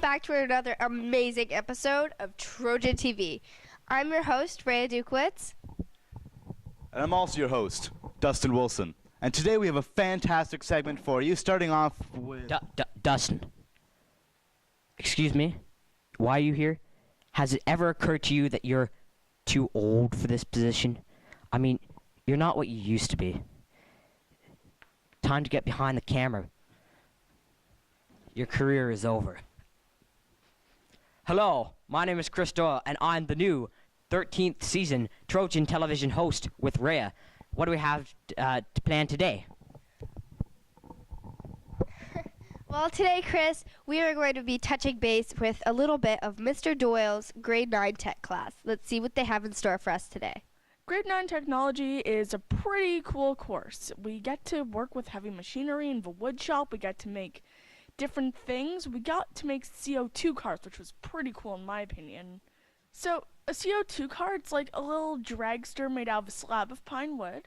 back to another amazing episode of Trojan TV. I'm your host, Rhea Dukewitz. And I'm also your host, Dustin Wilson. And today we have a fantastic segment for you, starting off with... Dustin. Excuse me? Why are you here? Has it ever occurred to you that you're too old for this position? I mean, you're not what you used to be. Time to get behind the camera. Your career is over. Hello, my name is Chris Doyle, and I'm the new 13th season Trojan Television host with Rhea. What do we have to plan today? Well, today, Chris, we are going to be touching base with a little bit of Mr. Doyle's grade 9 tech class. Let's see what they have in store for us today. Grade 9 technology is a pretty cool course. We get to work with heavy machinery in the wood shop. We get to make different things. We got to make CO2 cars, which was pretty cool in my opinion. So a CO2 car, it's like a little dragster made out of a slab of pine wood,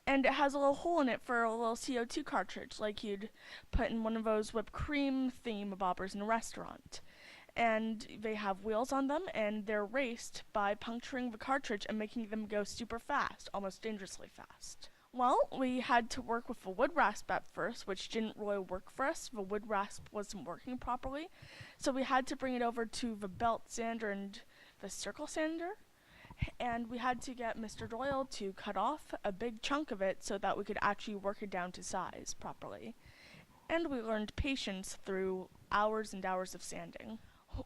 and it has a little hole in it for a little CO2 cartridge, like you'd put in one of those whipped cream thingamabobbers in a restaurant. And they have wheels on them, and they're raced by puncturing the cartridge and making them go super fast, almost dangerously fast. Well, we had to work with the wood rasp at first, which didn't really work for us. The wood rasp wasn't working properly, so we had to bring it over to the belt sander and the circle sander, and we had to get Mr. Doyle to cut off a big chunk of it so that we could actually work it down to size properly. And we learned patience through hours and hours of sanding.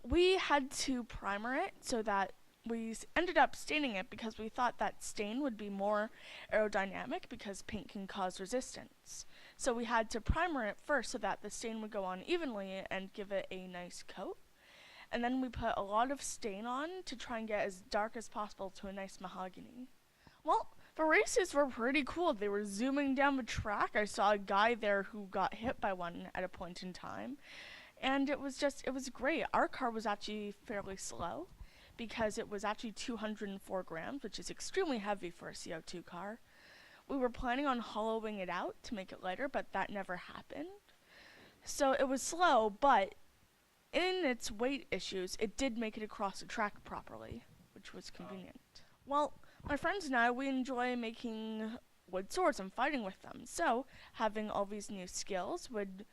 We had to primer it so that we ended up staining it because we thought that stain would be more aerodynamic because paint can cause resistance. So we had to primer it first so that the stain would go on evenly and give it a nice coat. And then we put a lot of stain on to try and get as dark as possible to a nice mahogany. Well, the races were pretty cool. They were zooming down the track. I saw a guy there who got hit by one at a point in time. And it was great. Our car was actually fairly slow because it was actually 204 grams, which is extremely heavy for a CO2 car. We were planning on hollowing it out to make it lighter, but that never happened. So it was slow, but in its weight issues, it did make it across the track properly, which was convenient. Well, my friends and I, we enjoy making wood swords and fighting with them. So having all these new skills would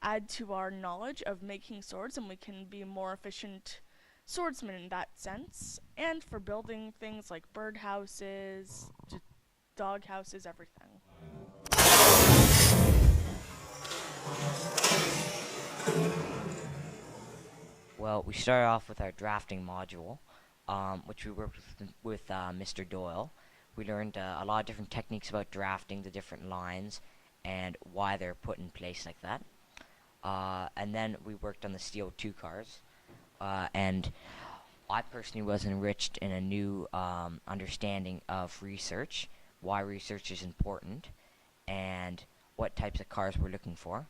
add to our knowledge of making swords, and we can be more efficient swordsmen in that sense, and for building things like birdhouses, dog houses, everything. Well, we started off with our drafting module, which we worked with Mr. Doyle. We learned a lot of different techniques about drafting, the different lines, and why they're put in place like that. And then we worked on the CO2 cars. And I personally was enriched in a new understanding of research, why research is important, and what types of cars we're looking for.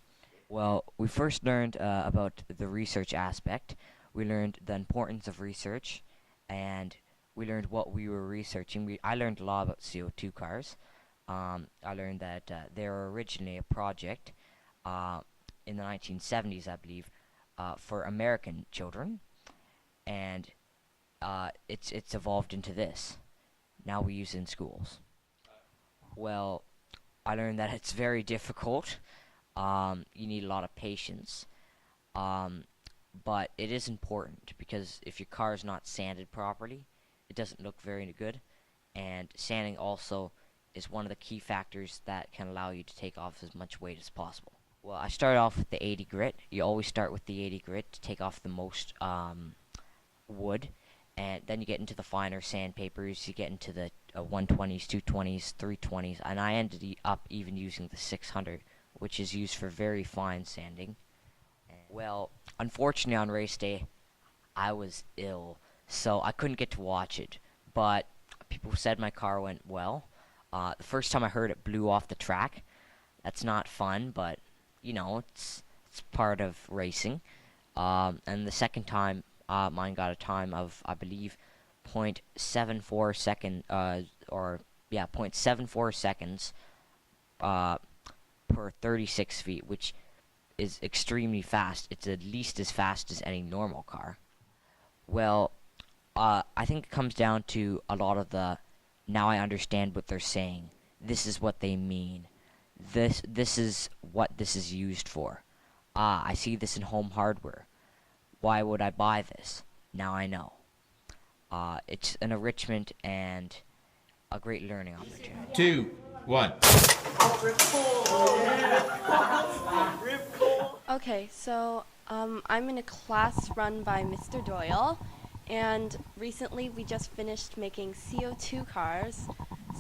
Well, we first learned about the research aspect. We learned the importance of research, and we learned what we were researching. I learned a lot about CO2 cars. I learned that they were originally a project in the 1970s, I believe, for American children, and it's evolved into this. Now we use it in schools. Well, I learned that it's very difficult. You need a lot of patience, but it is important because if your car is not sanded properly, it doesn't look very good, and sanding also is one of the key factors that can allow you to take off as much weight as possible. Well, I started off with the 80 grit. You always start with the 80 grit to take off the most wood, and then you get into the finer sandpapers. You get into the 120s, 220s, 320s, and I ended up even using the 600, which is used for very fine sanding. Well, unfortunately on race day, I was ill, so I couldn't get to watch it, but people said my car went well. The first time I heard it blew off the track. That's not fun, but you know, it's part of racing. And the second time, mine got a time of, I believe, 0.74 second, 0.74 seconds per 36 feet, which is extremely fast. It's at least as fast as any normal car. Well, I think it comes down to a lot of the, now I understand what they're saying. This is what they mean. This is what this is used for. I see this in home hardware. Why would I buy this? Now I know. It's an enrichment and a great learning opportunity. 2, 1. Okay, so I'm in a class run by Mr. Doyle, and recently we just finished making CO2 cars,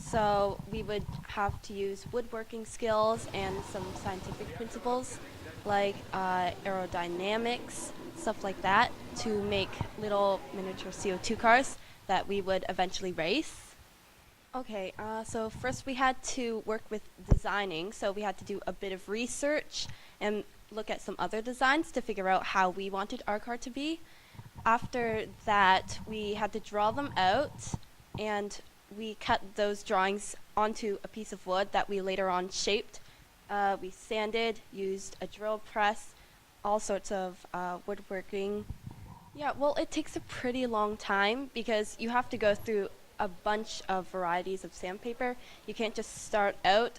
so we would have to use woodworking skills and some scientific principles like aerodynamics, stuff like that, to make little miniature CO2 cars that we would eventually race. Okay, so first we had to work with designing, so we had to do a bit of research and look at some other designs to figure out how we wanted our car to be. After that, we had to draw them out, and we cut those drawings onto a piece of wood that we later on shaped. We sanded, used a drill press, all sorts of woodworking. Yeah, well, it takes a pretty long time because you have to go through a bunch of varieties of sandpaper. You can't just start out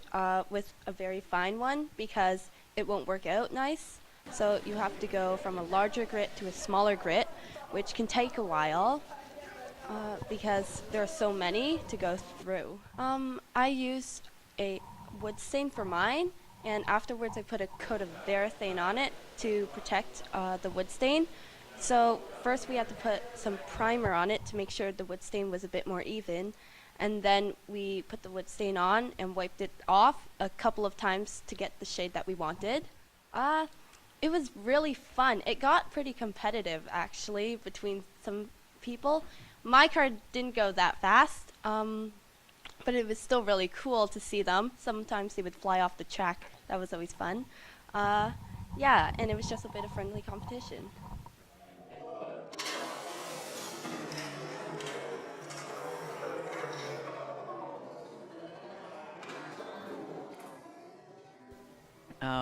with a very fine one because it won't work out nice. So you have to go from a larger grit to a smaller grit, which can take a while because there are so many to go through. I used a wood stain for mine, and afterwards I put a coat of Varathane on it to protect the wood stain. So first we had to put some primer on it to make sure the wood stain was a bit more even, and then we put the wood stain on and wiped it off a couple of times to get the shade that we wanted. It was really fun. It got pretty competitive actually between some people. My car didn't go that fast, but it was still really cool to see them. Sometimes they would fly off the track. That was always fun. Yeah, and it was just a bit of friendly competition.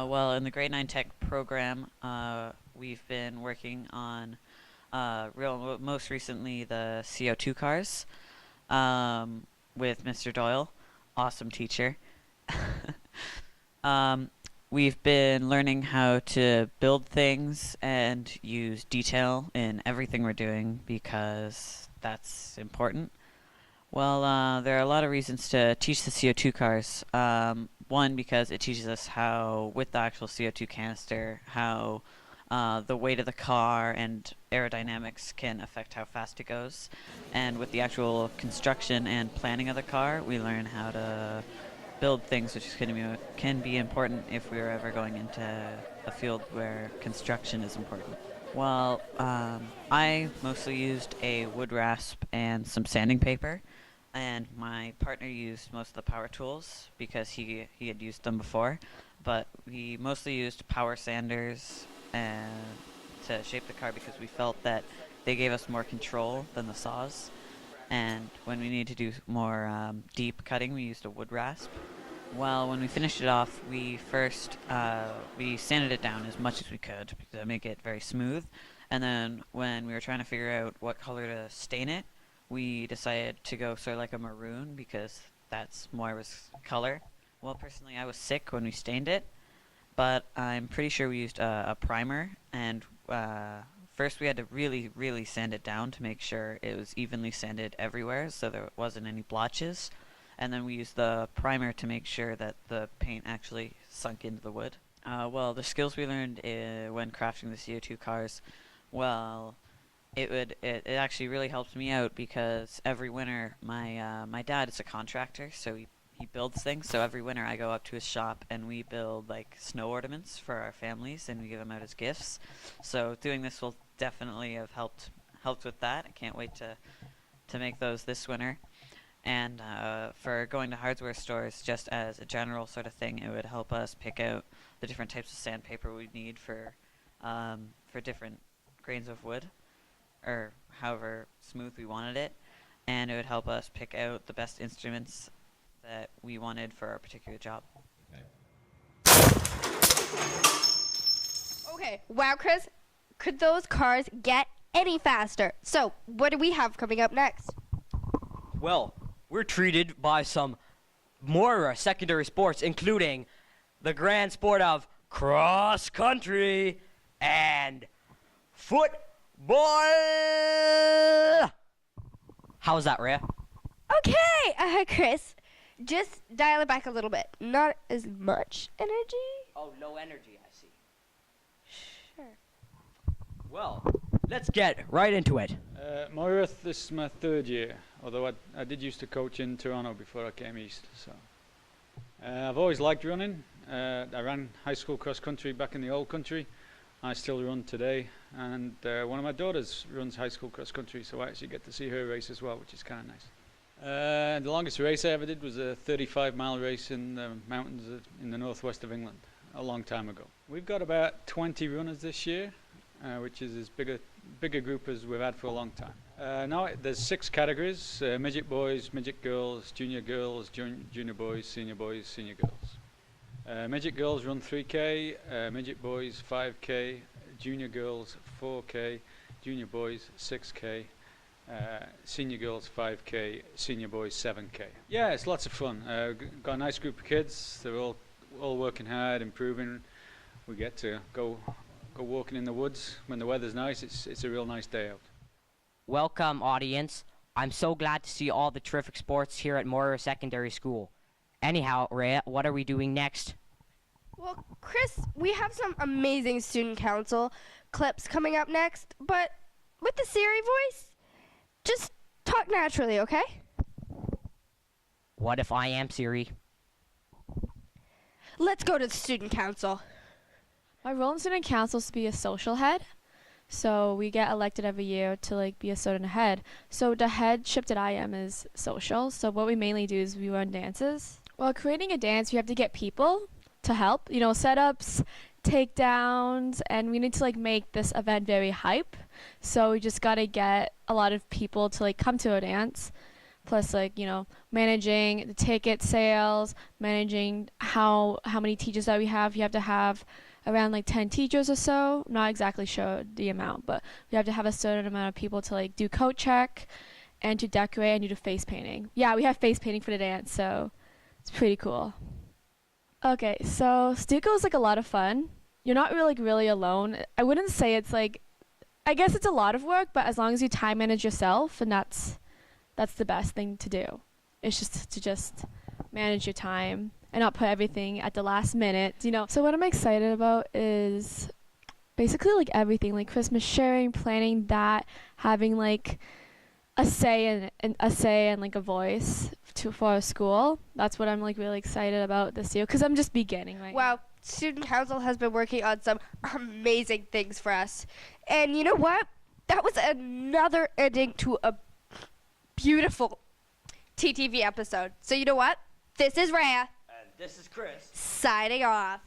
Well, in the Grade 9 Tech program, we've been working on, most recently, the CO2 cars with Mr. Doyle. Awesome teacher. We've been learning how to build things and use detail in everything we're doing because that's important. Well, there are a lot of reasons to teach the CO2 cars. One, because it teaches us how, with the actual CO2 canister, how the weight of the car and aerodynamics can affect how fast it goes. And with the actual construction and planning of the car, we learn how to build things, which can be important if we're ever going into a field where construction is important. Well, I mostly used a wood rasp and some sanding paper. And my partner used most of the power tools because he had used them before, but we mostly used power sanders to shape the car because we felt that they gave us more control than the saws. And when we needed to do more deep cutting, we used a wood rasp. Well, when we finished it off, we first we sanded it down as much as we could to make it very smooth. And then when we were trying to figure out what color to stain it, we decided to go sort of like a maroon because that's Moira's color. Well, personally, I was sick when we stained it, but I'm pretty sure we used a primer, and first we had to really, really sand it down to make sure it was evenly sanded everywhere so there wasn't any blotches, and then we used the primer to make sure that the paint actually sunk into the wood. Well, the skills we learned when crafting the CO2 cars, well, it actually really helped me out because every winter my dad is a contractor, so he builds things. So every winter I go up to his shop and we build like snow ornaments for our families and we give them out as gifts. So doing this will definitely have helped with that. I can't wait to make those this winter. And for going to hardware stores, just as a general sort of thing, it would help us pick out the different types of sandpaper we need for different grains of wood, or however smooth we wanted it, and it would help us pick out the best instruments that we wanted for our particular job. Okay, wow, Chris, could those cars get any faster? So, what do we have coming up next? Well, we're treated by some Moira Secondary Sports, including the grand sport of cross country and football. How's that, Rhea? Okay, Chris, just dial it back a little bit. Not as much energy? Oh, low energy, I see. Sure. Well, let's get right into it. Moira, this is my third year, although I did used to coach in Toronto before I came east. So I've always liked running. I ran high school cross country back in the old country. I still run today, and one of my daughters runs high school cross country, so I actually get to see her race as well, which is kind of nice. The longest race I ever did was a 35-mile race in the mountains in the northwest of England a long time ago. We've got about 20 runners this year, which is as bigger group as we've had for a long time. Now there's 6 categories: midget boys, midget girls, junior boys, senior girls. Midget girls run 3K, midget boys 5K, junior girls 4K, junior boys 6K, senior girls 5K, senior boys 7K. Yeah, it's lots of fun. Got a nice group of kids. They're all working hard, improving. We get to go walking in the woods when the weather's nice. It's a real nice day out. Welcome, audience. I'm so glad to see all the terrific sports here at Moira Secondary School. Anyhow, Rhea, what are we doing next? Well, Chris, we have some amazing student council clips coming up next, but with the Siri voice, just talk naturally, okay? What if I am Siri? Let's go to the student council. My role in student council is to be a social head. So we get elected every year to like be a student head. So the headship that I am is social. So what we mainly do is we run dances. While creating a dance, we have to get people to help, setups, takedowns, and we need to like make this event very hype. So we just got to get a lot of people to like come to a dance. Plus managing the ticket sales, managing how many teachers that we have. You have to have around like 10 teachers or so. I'm not exactly sure the amount, but we have to have a certain amount of people to like do coat check and to decorate and do the face painting. Yeah, we have face painting for the dance, so it's pretty cool. Okay, so Stuco is like a lot of fun. You're not really alone. I wouldn't say it's like, I guess it's a lot of work, but as long as you time manage yourself, and that's the best thing to do. It's just to manage your time and not put everything at the last minute, So what I'm excited about is basically like everything, like Christmas sharing, planning that, having like a say and like a voice for our school. That's what I'm like really excited about this year because I'm just beginning right now. Wow, student council has been working on some amazing things for us. And you know what? That was another ending to a beautiful TTV episode. So you know what? This is Rhea. And this is Chris. Signing off.